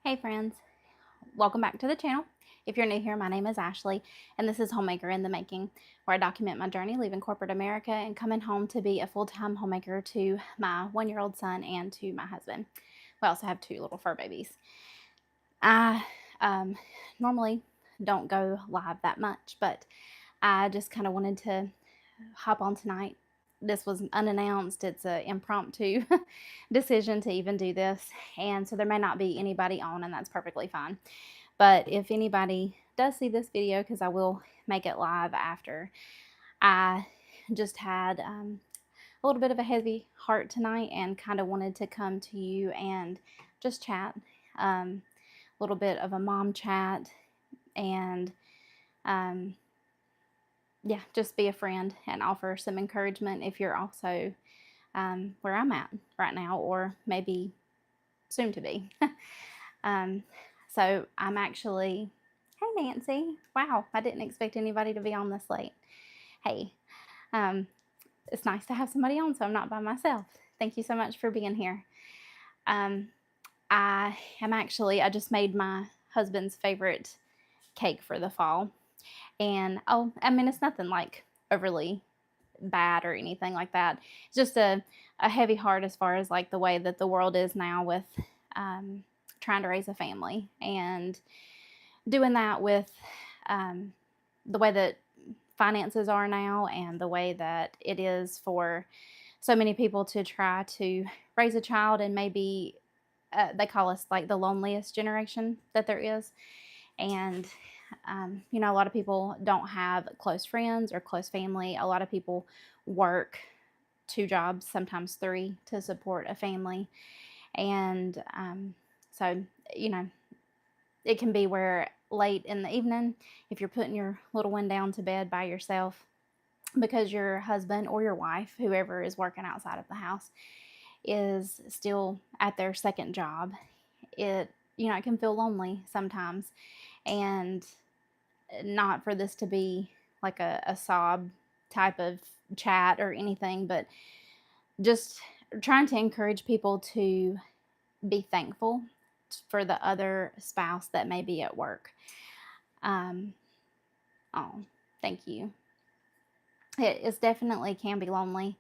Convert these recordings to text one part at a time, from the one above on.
Hey friends, welcome back to the channel. If you're new here, my name is Ashley, and this is Homemaker in the Making, where I document my journey leaving corporate America and coming home to be a full-time homemaker to my one-year-old son and to my husband. We also have two little fur babies. I normally don't go live that much, but I just kind of wanted to hop on tonight. This was unannounced. It's an impromptu decision to even do this. And so there may not be anybody on, and that's perfectly fine. But if anybody does see this video, because I will make it live after, I just had a little bit of a heavy heart tonight and kind of wanted to come to you and just chat. A little bit of a mom chat and yeah, just be a friend and offer some encouragement if you're also where I'm at right now, or maybe soon to be. So I'm actually, hey Nancy, wow, I didn't expect anybody to be on this late. Hey, it's nice to have somebody on so I'm not by myself. Thank you so much for being here. I just made my husband's favorite cake for the fall. And I mean, it's nothing like overly bad or anything like that. It's just a heavy heart as far as like the way that the world is now with trying to raise a family and doing that with the way that finances are now and the way that it is for so many people to try to raise a child, and maybe they call us like the loneliest generation that there is. And you know, a lot of people don't have close friends or close family. A lot of people work 2 jobs, sometimes 3, to support a family. And so, you know, it can be where late in the evening, if you're putting your little one down to bed by yourself because your husband or your wife, whoever is working outside of the house, is still at their second job, it can feel lonely sometimes. And not for this to be like a sob type of chat or anything, but just trying to encourage people to be thankful for the other spouse that may be at work. Oh, thank you. It definitely can be lonely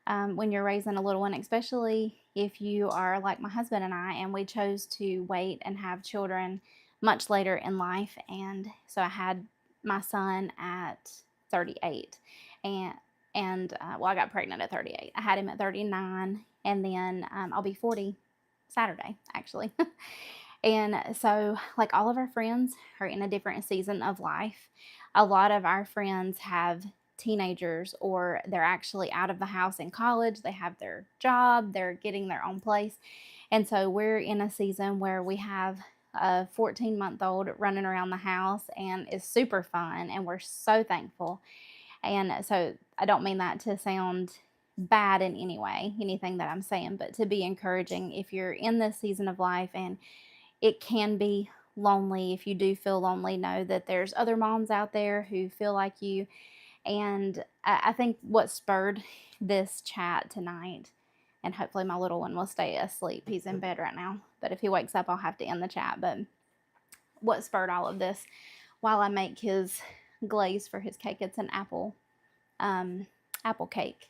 when you're raising a little one, especially if you are like my husband and I, and we chose to wait and have children much later in life. And so I had my son at 38, and well, I got pregnant at 38. I had him at 39, and then I'll be 40 Saturday, actually. And so, like, all of our friends are in a different season of life. A lot of our friends have teenagers, or they're actually out of the house in college. They have their job, they're getting their own place. And so we're in a season where we have a 14-month-old running around the house, and it's super fun, and we're so thankful. And so I don't mean that to sound bad in any way, anything that I'm saying, but to be encouraging if you're in this season of life. And it can be lonely. If you do feel lonely, know that there's other moms out there who feel like you. And I think what spurred this chat tonight, and hopefully my little one will stay asleep. He's in bed right now, but if he wakes up, I'll have to end the chat. But what spurred all of this, while I make his glaze for his cake, it's an apple cake.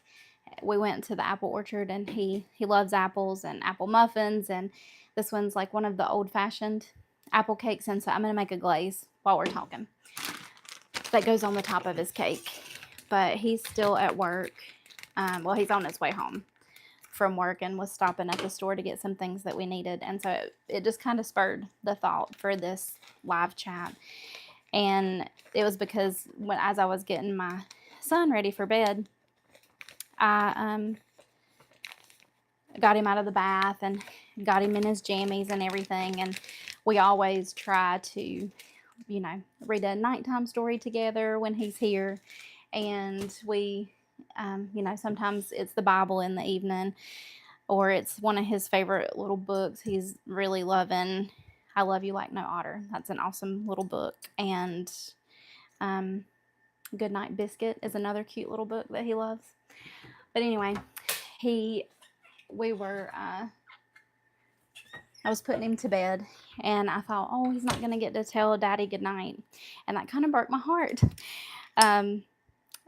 We went to the apple orchard, and he loves apples and apple muffins, and this one's like one of the old-fashioned apple cakes. And so I'm going to make a glaze while we're talking that goes on the top of his cake. But he's still at work. Well, he's on his way home from work and was stopping at the store to get some things that we needed. And so it just kind of spurred the thought for this live chat. And it was because as I was getting my son ready for bed, I got him out of the bath and got him in his jammies and everything. And we always try to, read a nighttime story together when he's here. And we, sometimes it's the Bible in the evening, or it's one of his favorite little books. He's really loving I Love You Like No Otter. That's an awesome little book. And Goodnight Biscuit is another cute little book that he loves. But anyway, we were I was putting him to bed, and I thought, oh, he's not going to get to tell Daddy goodnight. And that kind of broke my heart, um,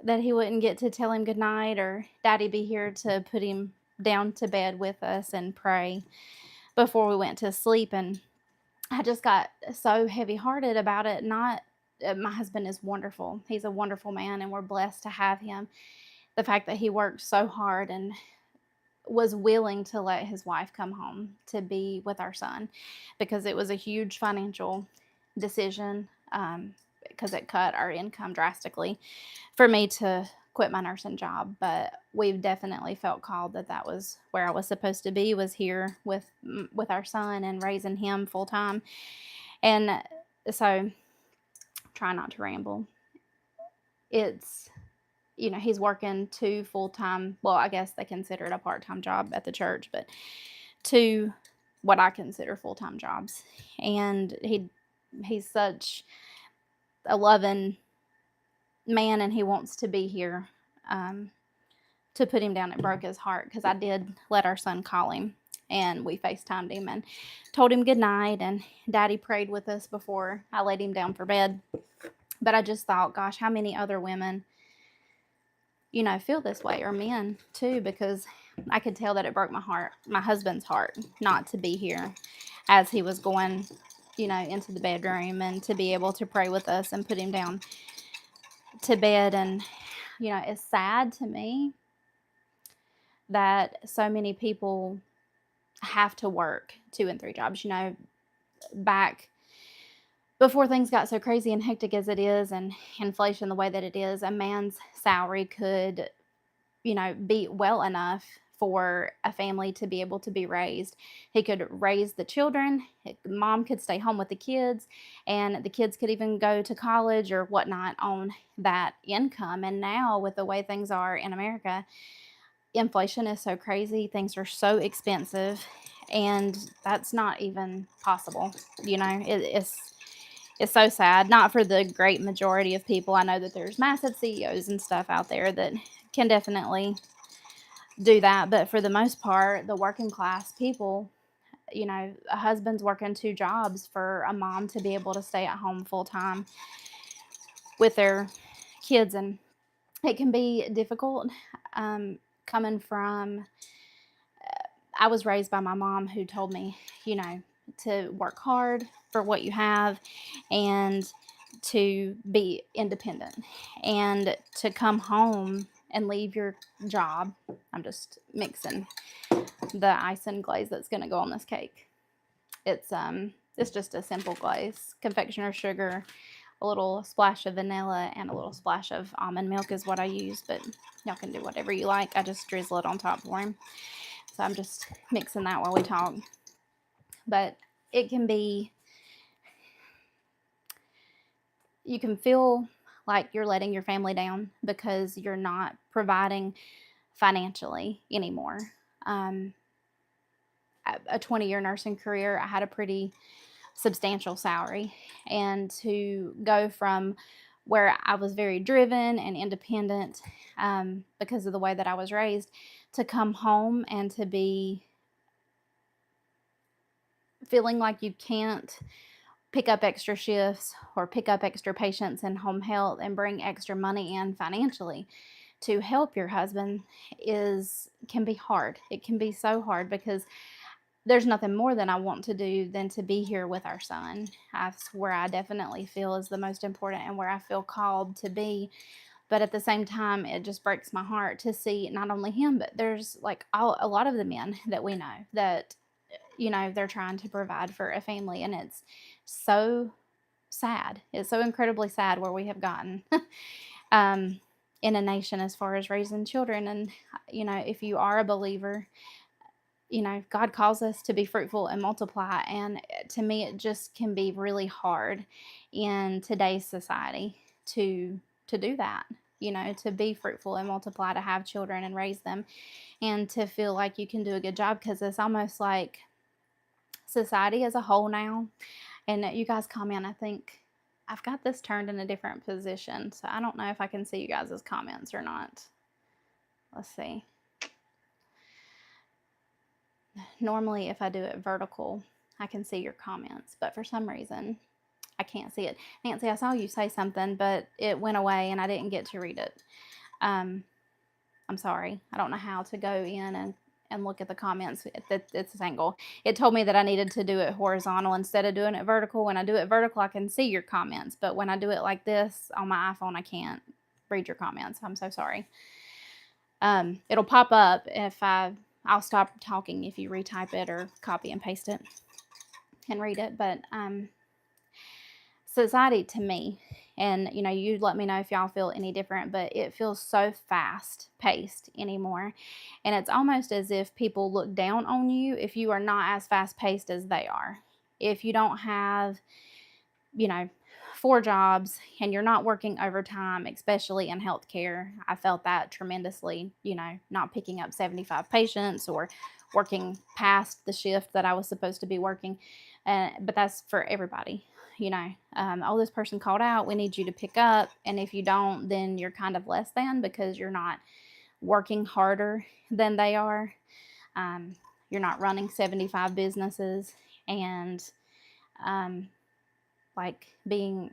that he wouldn't get to tell him goodnight or Daddy be here to put him down to bed with us and pray before we went to sleep. And I just got so heavy hearted about it. Not My husband is wonderful. He's a wonderful man, and we're blessed to have him. The fact that he worked so hard and was willing to let his wife come home to be with our son, because it was a huge financial decision, because it cut our income drastically for me to quit my nursing job. But we've definitely felt called that that was where I was supposed to be, was here with our son and raising him full time. And so, try not to ramble. It's, he's working 2 full-time, well, I guess they consider it a part-time job at the church, but 2 what I consider full-time jobs. And he's such a loving man, and he wants to be here. To put him down, it broke his heart, because I did let our son call him, and we FaceTimed him and told him good night, and Daddy prayed with us before I laid him down for bed. But I just thought, gosh, how many other women, feel this way, or men too, because I could tell that it broke my husband's heart, not to be here as he was going, into the bedroom, and to be able to pray with us and put him down to bed. And, it's sad to me that so many people have to work 2 and 3 jobs. Back before things got so crazy and hectic as it is, and inflation the way that it is, a man's salary could, be well enough for a family to be able to be raised. He could raise the children, mom could stay home with the kids, and the kids could even go to college or whatnot on that income. And now, with the way things are in America, inflation is so crazy, things are so expensive, and that's not even possible. It's so sad. Not for the great majority of people. I know that there's massive CEOs and stuff out there that can definitely do that, but for the most part, the working class people, a husband's working 2 jobs for a mom to be able to stay at home full time with their kids. And it can be difficult, coming from, I was raised by my mom, who told me, to work hard for what you have, and to be independent, and to come home and leave your job. I'm just mixing the ice and glaze that's going to go on this cake. It's just a simple glaze. Confectioner's sugar, a little splash of vanilla, and a little splash of almond milk is what I use, but y'all can do whatever you like. I just drizzle it on top for him. So I'm just mixing that while we talk. But it can be, you can feel like you're letting your family down because you're not providing financially anymore. A 20-year nursing career, I had a pretty substantial salary, and to go from where I was very driven and independent, because of the way that I was raised, to come home and to be feeling like you can't pick up extra shifts or pick up extra patients in home health and bring extra money in financially to help your husband can be hard. It can be so hard, because there's nothing more than I want to do than to be here with our son. That's where I definitely feel is the most important, and where I feel called to be. But at the same time, it just breaks my heart to see not only him, but there's like a lot of the men that we know that, they're trying to provide for a family. And it's so sad. It's so incredibly sad where we have gotten in a nation as far as raising children. And, if you are a believer, God calls us to be fruitful and multiply. And to me, it just can be really hard in today's society to do that, to be fruitful and multiply, to have children and raise them, and to feel like you can do a good job, because it's almost like society as a whole now. And you guys comment, I think I've got this turned in a different position, so I don't know if I can see you guys' comments or not. Let's see. Normally, if I do it vertical, I can see your comments, but for some reason I can't see it. Nancy, I saw you say something, but it went away and I didn't get to read it. I'm sorry. I don't know how to go in and look at the comments at this angle. It told me that I needed to do it horizontal instead of doing it vertical. When I do it vertical, I can see your comments, but when I do it like this on my iPhone, I can't read your comments. I'm so sorry. It'll pop up if I'll stop talking if you retype it or copy and paste it and read it. But society to me, and you let me know if y'all feel any different, but it feels so fast paced anymore, and it's almost as if people look down on you if you are not as fast paced as they are. If you don't have 4 jobs and you're not working overtime, especially in healthcare, I felt that tremendously, not picking up 75 patients or working past the shift that I was supposed to be working. But that's for everybody. Oh, this person called out, we need you to pick up. And if you don't, then you're kind of less than because you're not working harder than they are. You're not running 75 businesses and like being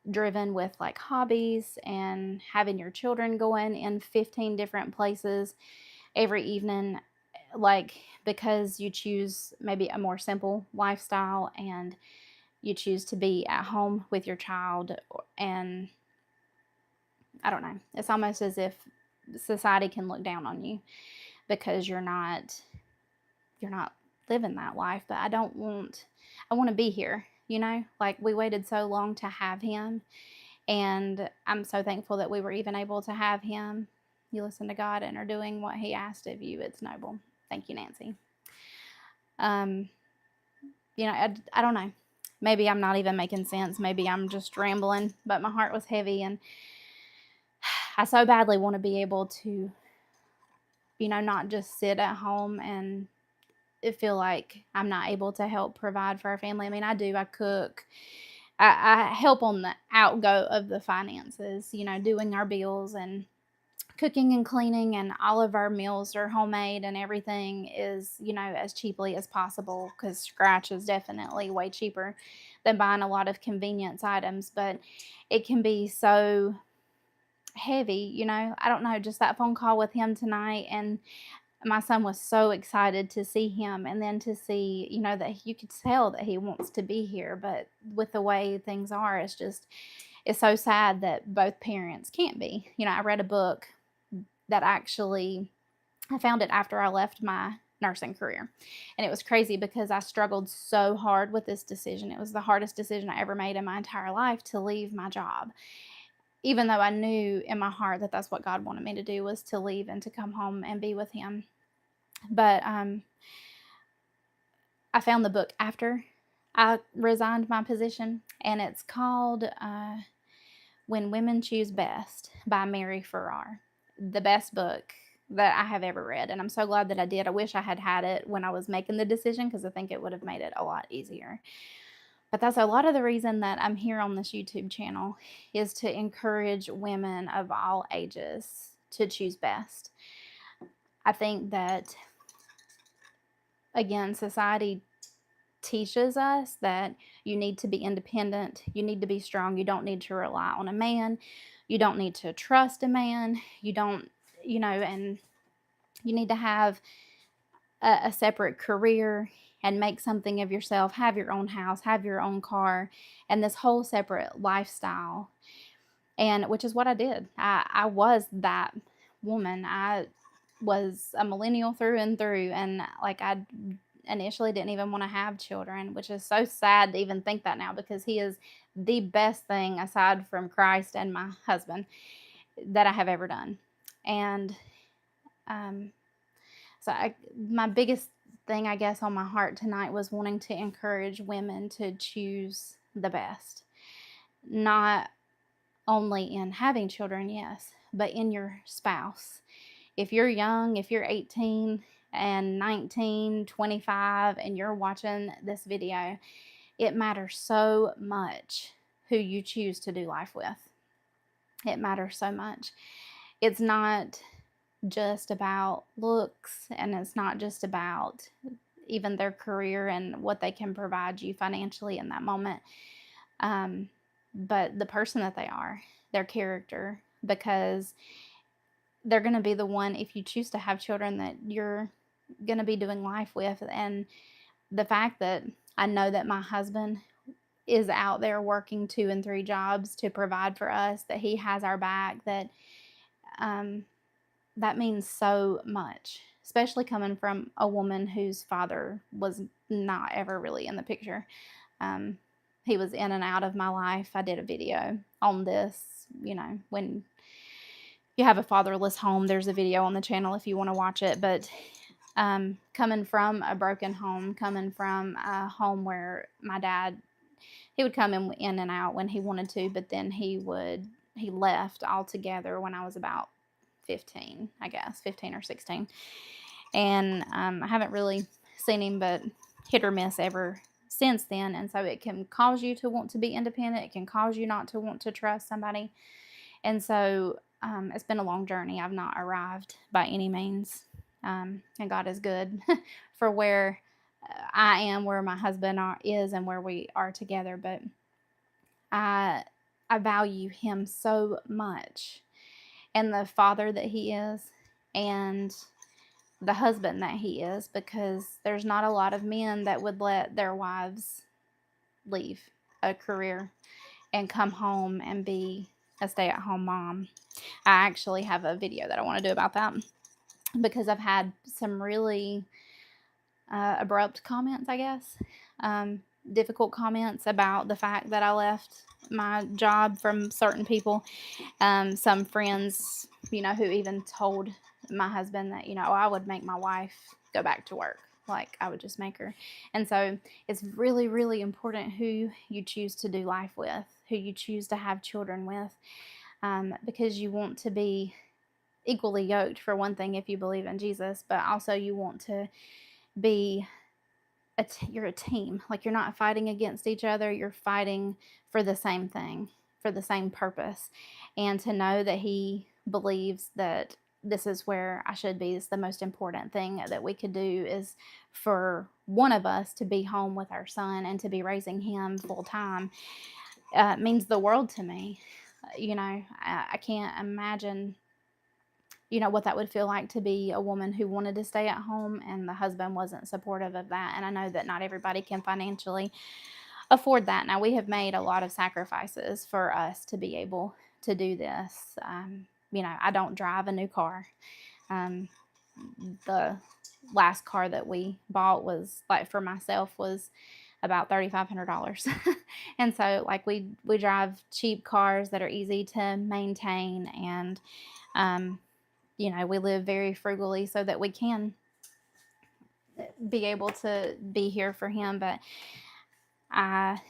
driven with like hobbies and having your children going in 15 different places every evening, like because you choose maybe a more simple lifestyle and you choose to be at home with your child. And I don't know, it's almost as if society can look down on you because you're not living that life. But I want to be here, like we waited so long to have him, and I'm so thankful that we were even able to have him. You listen to God and are doing what he asked of you. It's noble. Thank you, Nancy. I don't know. Maybe I'm not even making sense. Maybe I'm just rambling, but my heart was heavy, and I so badly want to be able to, not just sit at home and feel like I'm not able to help provide for our family. I mean, I do. I cook. I help on the outgo of the finances, doing our bills and cooking and cleaning, and all of our meals are homemade and everything is, as cheaply as possible, because scratch is definitely way cheaper than buying a lot of convenience items. But it can be so heavy, I don't know, just that phone call with him tonight, and my son was so excited to see him, and then to see, that you could tell that he wants to be here. But with the way things are, it's so sad that both parents can't be. I read a book that actually, I found it after I left my nursing career. And it was crazy because I struggled so hard with this decision. It was the hardest decision I ever made in my entire life, to leave my job. Even though I knew in my heart that that's what God wanted me to do, was to leave and to come home and be with him. But I found the book after I resigned my position, and it's called When Women Choose Best by Mary Farrar. The best book that I have ever read, and I'm so glad that I did. I wish I had had it when I was making the decision, because I think it would have made it a lot easier. But that's a lot of the reason that I'm here on this YouTube channel, is to encourage women of all ages to choose best. I think that, again, society teaches us that you need to be independent, you need to be strong, you don't need to rely on a man, you don't need to trust a man, you don't, and you need to have a separate career and make something of yourself, have your own house, have your own car, and this whole separate lifestyle. And which is what I did. I was that woman. I was a millennial through and through, and like I initially didn't even want to have children, which is so sad to even think that now, because he is the best thing aside from Christ and my husband that I have ever done. And my biggest thing, I guess, on my heart tonight was wanting to encourage women to choose the best, not only in having children, yes, but in your spouse. If you're young, if you're 18 and 19, 25, and you're watching this video, it matters so much who you choose to do life with. It matters so much. It's not just about looks, and it's not just about, even their career and what they can provide you financially in that moment. But the person that they are, their character, because they're going to be the one, if you choose to have children, that you're going to be doing life with. And the fact that I know that my husband is out there working 2 and 3 jobs to provide for us, that he has our back, that that means so much, especially coming from a woman whose father was not ever really in the picture. He was in and out of my life. I did a video on this, when you have a fatherless home, there's a video on the channel if you want to watch it. But coming from a broken home, coming from a home where my dad, he would come in and out when he wanted to, but then he left altogether when I was about 15, I guess, 15 or 16. And I haven't really seen him but hit or miss ever since then. And so it can cause you to want to be independent. It can cause you not to want to trust somebody. And so it's been a long journey. I've not arrived by any means. And God is good for where I am, where my husband is, and where we are together. But I value him so much, and the father that he is, and the husband that he is, because there's not a lot of men that would let their wives leave a career and come home and be a stay-at-home mom. I actually have a video that I want to do about that, because I've had some really abrupt comments, I guess, difficult comments about the fact that I left my job from certain people. Some friends, who even told my husband that, I would make my wife go back to work. Like, I would just make her. And so it's really, really important who you choose to do life with, who you choose to have children with, because you want to be equally yoked, for one thing, if you believe in Jesus, but also you want to be you're a team. Like, you're not fighting against each other. You're fighting for the same thing, for the same purpose. And to know that he believes that this is where I should be is the most important thing that we could do, is for one of us to be home with our son and to be raising him full time. Means the world to me. I can't imagine what that would feel like to be a woman who wanted to stay at home and the husband wasn't supportive of that. And I know that not everybody can financially afford that. Now, we have made a lot of sacrifices for us to be able to do this. I don't drive a new car. The last car that we bought was, like, for myself, was about $3,500. And so, like, we drive cheap cars that are easy to maintain, and we live very frugally so that we can be able to be here for him. But I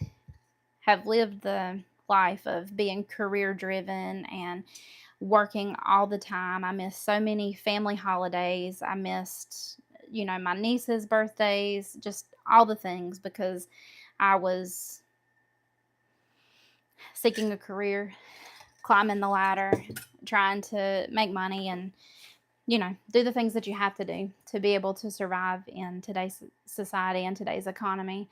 have lived the life of being career driven and working all the time. I missed so many family holidays. I missed, my niece's birthdays, just all the things, because I was seeking a career, climbing the ladder, trying to make money, and do the things that you have to do to be able to survive in today's society and today's economy.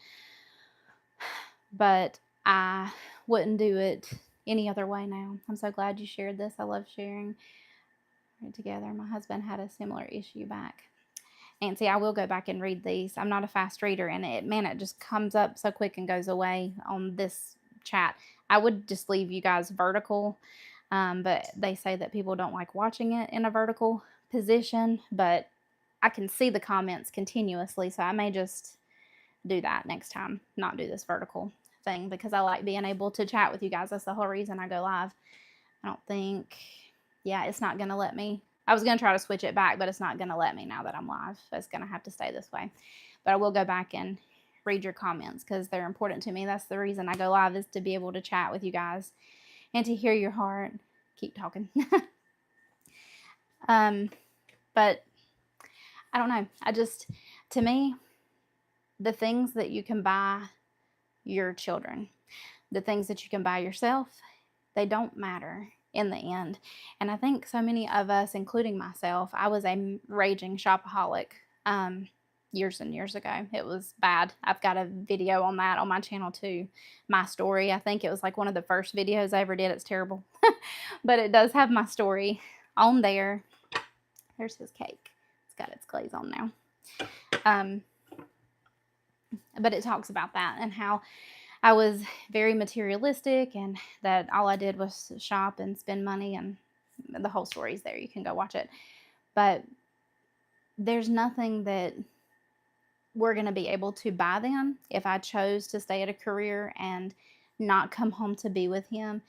But I wouldn't do it any other way now. I'm so glad you shared this. I love sharing together. My husband had a similar issue back. And see, I will go back and read these. I'm not a fast reader, and it just comes up so quick and goes away on this chat. I would just leave you guys vertical, but they say that people don't like watching it in a vertical position, but I can see the comments continuously, so I may just do that next time, not do this vertical thing, because I like being able to chat with you guys. That's the whole reason I go live. I don't think, it's not going to let me. I was going to try to switch it back, but it's not going to let me now that I'm live. It's going to have to stay this way. But I will go back and read your comments, because they're important to me. That's the reason I go live, is to be able to chat with you guys and to hear your heart. Keep talking. But I don't know. To me, the things that you can buy your children, the things that you can buy yourself, they don't matter in the end. And I think so many of us, including myself, I was a raging shopaholic. years and years ago. It was bad. I've got a video on that on my channel too. My story. I think it was like one of the first videos I ever did. It's terrible. But it does have my story on there. There's his cake. It's got its glaze on now. But it talks about that and how I was very materialistic and that all I did was shop and spend money, and the whole story's there. You can go watch it. But there's nothing that we're going to be able to buy them if I chose to stay at a career and not come home to be with him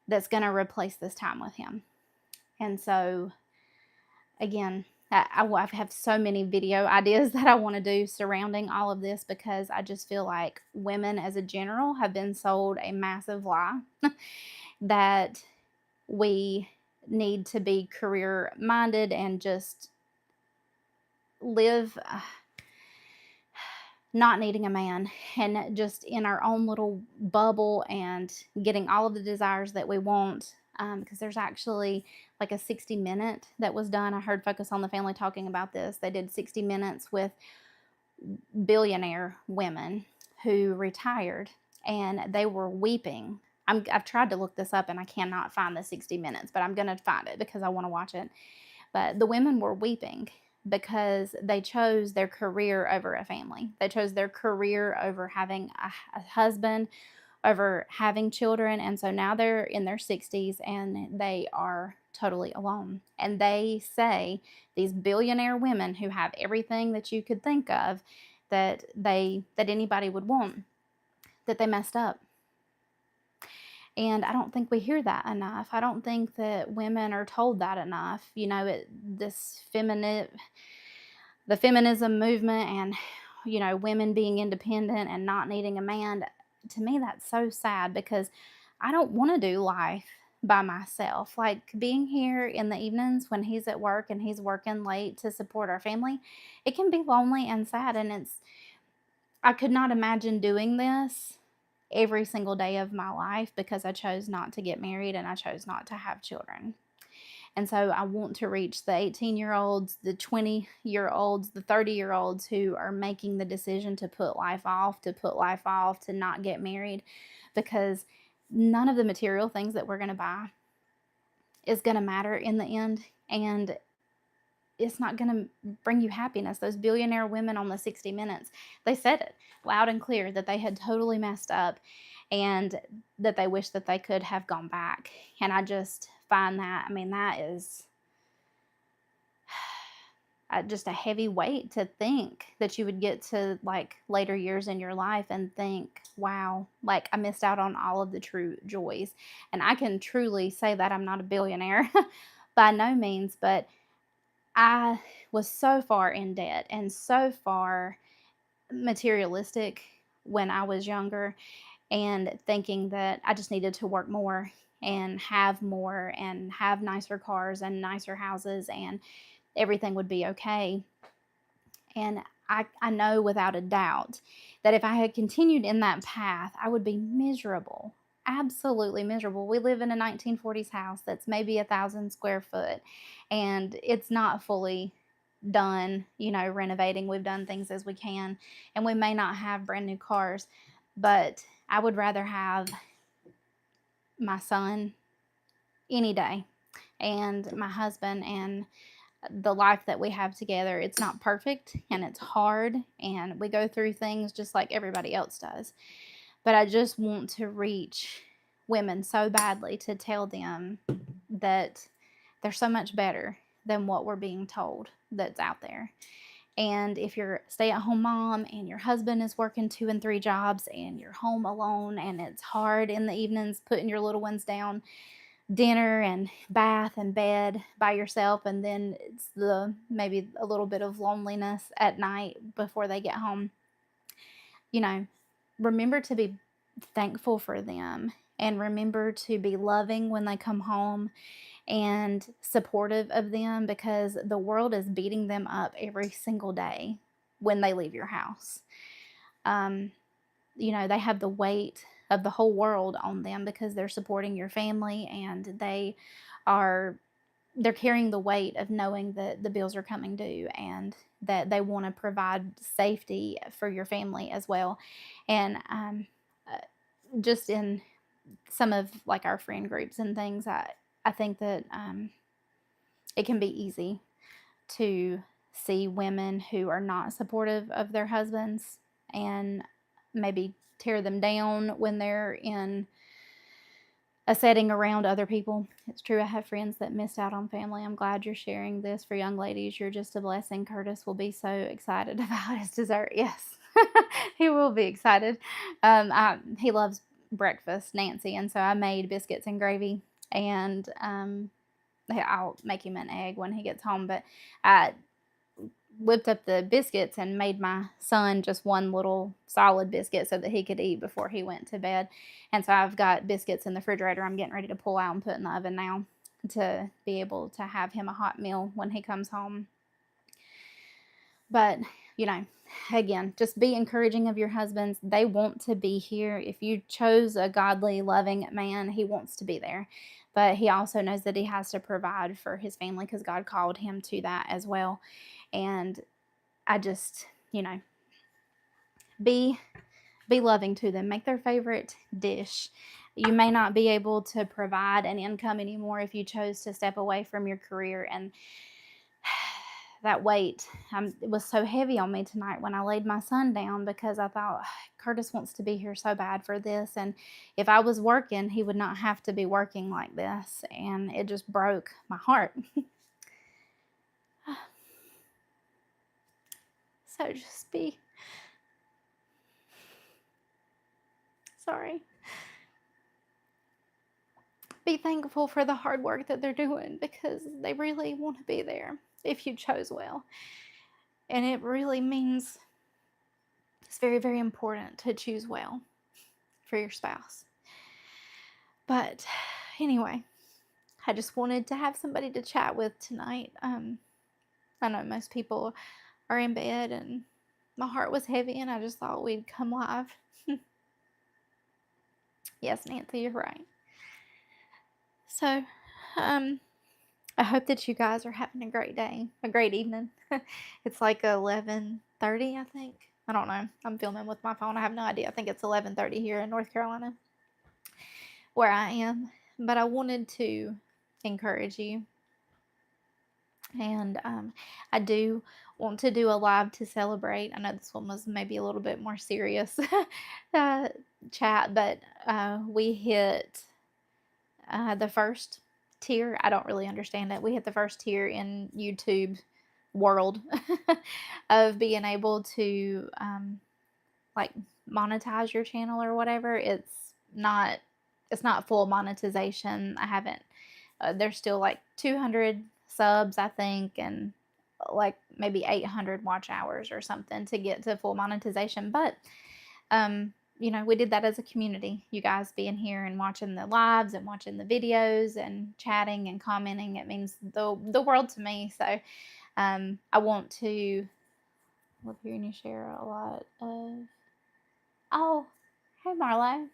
that's going to replace this time with him. And so, again, I have so many video ideas that I want to do surrounding all of this, because I just feel like women as a general have been sold a massive lie that we need to be career minded and just live not needing a man and just in our own little bubble and getting all of the desires that we want. Because there's actually like a 60-minute that was done. I heard Focus on the Family talking about this. They did 60 minutes with billionaire women who retired, and they were weeping. I've tried to look this up and I cannot find the 60 minutes, but I'm going to find it because I want to watch it. But the women were weeping because they chose their career over a family. They chose their career over having a husband, over having children. And so now they're in their 60s and they are totally alone. And they say, these billionaire women who have everything that you could think of that anybody would want, that they messed up. And I don't think we hear that enough. I don't think that women are told that enough. You know, the feminism movement and, you know, women being independent and not needing a man, to me, that's so sad, because I don't want to do life by myself. Like being here in the evenings when he's at work and he's working late to support our family, it can be lonely and sad. And I could not imagine doing this every single day of my life, because I chose not to get married and I chose not to have children. And so I want to reach the 18-year-olds, the 20-year-olds, the 30-year-olds who are making the decision to put life off, to not get married, because none of the material things that we're going to buy is going to matter in the end. And it's not going to bring you happiness. Those billionaire women on the 60 Minutes, they said it loud and clear that they had totally messed up and that they wish that they could have gone back. And I just find that, I mean, that is just a heavy weight to think that you would get to like later years in your life and think, wow, like I missed out on all of the true joys. And I can truly say that I'm not a billionaire by no means, but I was so far in debt and so far materialistic when I was younger, and thinking that I just needed to work more and have nicer cars and nicer houses and everything would be okay. And I know without a doubt that if I had continued in that path, I would be miserable. Absolutely miserable. We live in a 1940s house that's maybe 1,000 square foot, and it's not fully done, you know, renovating. We've done things as we can, and we may not have brand new cars, but I would rather have my son any day and my husband and the life that we have together. It's not perfect and it's hard and we go through things just like everybody else does. But I just want to reach women so badly to tell them that they're so much better than what we're being told that's out there. And if you're a stay-at-home mom and your husband is working 2 and 3 jobs and you're home alone and it's hard in the evenings putting your little ones down, dinner and bath and bed by yourself, and then it's maybe a little bit of loneliness at night before they get home, you know, remember to be thankful for them and remember to be loving when they come home and supportive of them, because the world is beating them up every single day when they leave your house. You know, they have the weight of the whole world on them because they're supporting your family, and they're carrying the weight of knowing that the bills are coming due and that they want to provide safety for your family as well. And uh, just in some of like our friend groups and things, I think that it can be easy to see women who are not supportive of their husbands and maybe tear them down when they're in a setting around other people. It's true, I have friends that missed out on family. I'm glad you're sharing this for young ladies. You're just a blessing. Curtis will be so excited about his dessert. Yes, he will be excited. He loves breakfast, Nancy, and so I made biscuits and gravy, and I'll make him an egg when he gets home. But I whipped up the biscuits and made my son just one little solid biscuit so that he could eat before he went to bed. And so I've got biscuits in the refrigerator I'm getting ready to pull out and put in the oven now to be able to have him a hot meal when he comes home. But, you know, again, just be encouraging of your husbands. They want to be here. If you chose a godly, loving man, he wants to be there. But he also knows that he has to provide for his family because God called him to that as well. And I just, be loving to them. Make their favorite dish. You may not be able to provide an income anymore if you chose to step away from your career, and that weight it was so heavy on me tonight when I laid my son down, because I thought Curtis wants to be here so bad for this, and if I was working, he would not have to be working like this, and it just broke my heart. So just be thankful for the hard work that they're doing, because they really want to be there if you chose well. And it really means it's very, very important to choose well for your spouse. But anyway, I just wanted to have somebody to chat with tonight. I know most people are in bed, and my heart was heavy, and I just thought we'd come live. Yes, Nancy, you're right. So, I hope that you guys are having a great day, a great evening. It's like 11:30, I think. I don't know. I'm filming with my phone. I have no idea. I think it's 11:30 here in North Carolina, where I am. But I wanted to encourage you. And I do want to do a live to celebrate. I know this one was maybe a little bit more serious chat, but we hit the first tier. I don't really understand it. We hit the first tier in YouTube world of being able to like monetize your channel or whatever. It's not full monetization. I haven't there's still like 200 subs, I think, and like maybe 800 watch hours or something to get to full monetization. But we did that as a community. You guys being here and watching the lives and watching the videos and chatting and commenting, it means the world to me. So I want to love hearing you share a lot of. Oh, hey Marlo.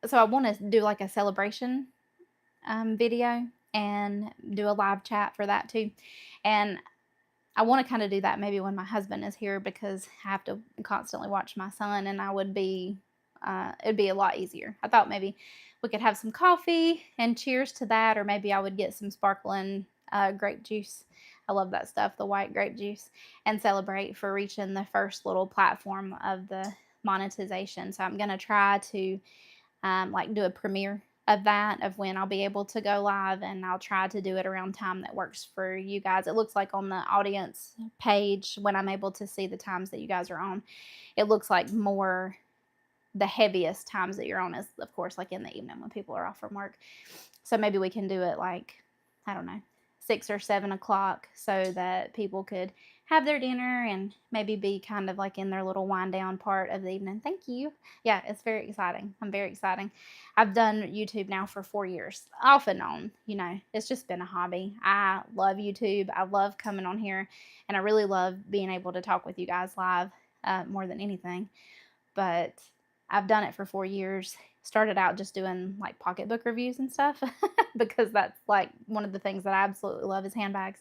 So I want to do like a celebration video and do a live chat for that too. And I want to kind of do that maybe when my husband is here, because I have to constantly watch my son, and it'd be a lot easier. I thought maybe we could have some coffee and cheers to that, or maybe I would get some sparkling grape juice. I love that stuff, the white grape juice, and celebrate for reaching the first little platform of the monetization. So I'm going to try to do a premiere of that, of when I'll be able to go live, and I'll try to do it around time that works for you guys. It looks like on the audience page, when I'm able to see the times that you guys are on, it looks like more the heaviest times that you're on is, of course, like in the evening when people are off from work. So maybe we can do it like, I don't know, 6 or 7 o'clock, so that people could have their dinner and maybe be kind of like in their little wind down part of the evening. Thank you. Yeah, it's very exciting. I'm very exciting. I've done YouTube now for 4 years, off and on. It's just been a hobby. I love YouTube. I love coming on here, and I really love being able to talk with you guys live more than anything. But I've done it for 4 years. Started out just doing like pocketbook reviews and stuff because that's like one of the things that I absolutely love is handbags.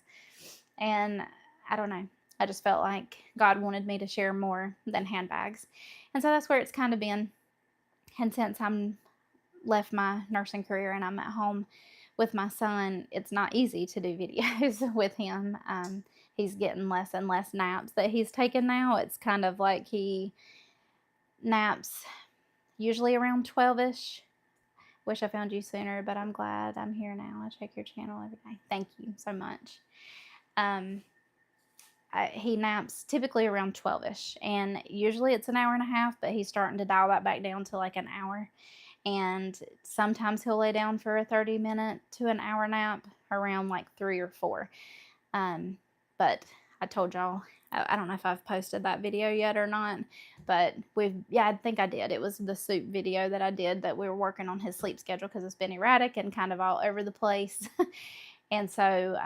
And I don't know, I just felt like God wanted me to share more than handbags. And so that's where it's kind of been. And since I'm left my nursing career and I'm at home with my son, it's not easy to do videos with him. He's getting less and less naps that he's taken now. It's kind of like he naps usually around 12ish. Wish I found you sooner, but I'm glad I'm here now. I check your channel every day. Thank you so much. He naps typically around 12ish, and usually it's an hour and a half, but he's starting to dial that back down to like an hour. And sometimes he'll lay down for a 30-minute to an hour nap around like 3 or 4. But I told y'all, I don't know if I've posted that video yet or not, but I think I did. It was the soup video that I did that we were working on his sleep schedule because it's been erratic and kind of all over the place. And so,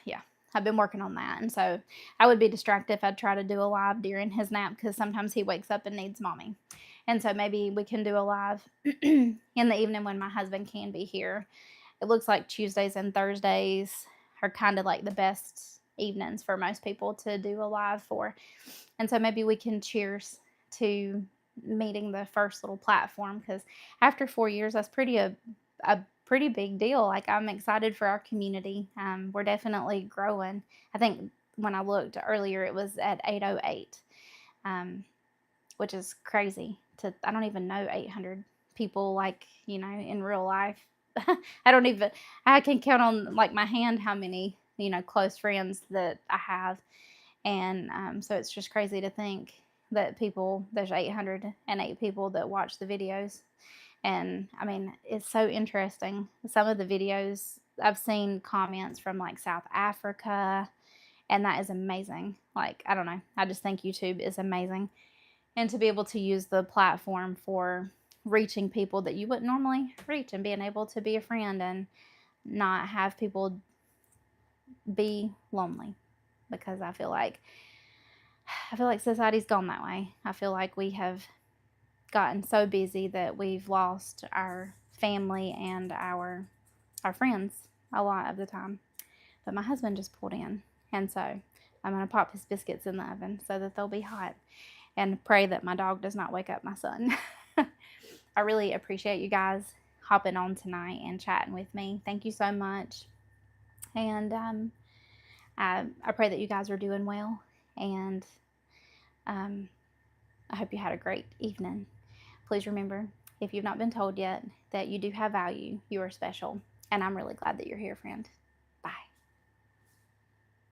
yeah, I've been working on that. And so I would be distracted if I'd try to do a live during his nap because sometimes he wakes up and needs mommy. And so maybe we can do a live in the evening when my husband can be here. It looks like Tuesdays and Thursdays are kind of like the best evenings for most people to do a live for. And so maybe we can cheers to meeting the first little platform, because after 4 years, that's a pretty big deal. Like, I'm excited for our community. We're definitely growing. I think when I looked earlier, it was at 808, which is crazy. I don't even know 800 people, like, in real life. I can count on like my hand how many, close friends that I have. And so it's just crazy to think that there's 808 people that watch the videos. And I mean, it's so interesting. Some of the videos, I've seen comments from like South Africa, and that is amazing. Like, I don't know. I just think YouTube is amazing. And to be able to use the platform for reaching people that you wouldn't normally reach, and being able to be a friend and not have people be lonely, because I feel like society's gone that way. I feel like we have gotten so busy that we've lost our family and our friends a lot of the time. But my husband just pulled in, and so I'm going to pop his biscuits in the oven so that they'll be hot, and pray that my dog does not wake up my son. I really appreciate you guys hopping on tonight and chatting with me. Thank you so much. And I pray that you guys are doing well, and I hope you had a great evening. Please remember, if you've not been told yet, that you do have value. You are special, and I'm really glad that you're here, friend.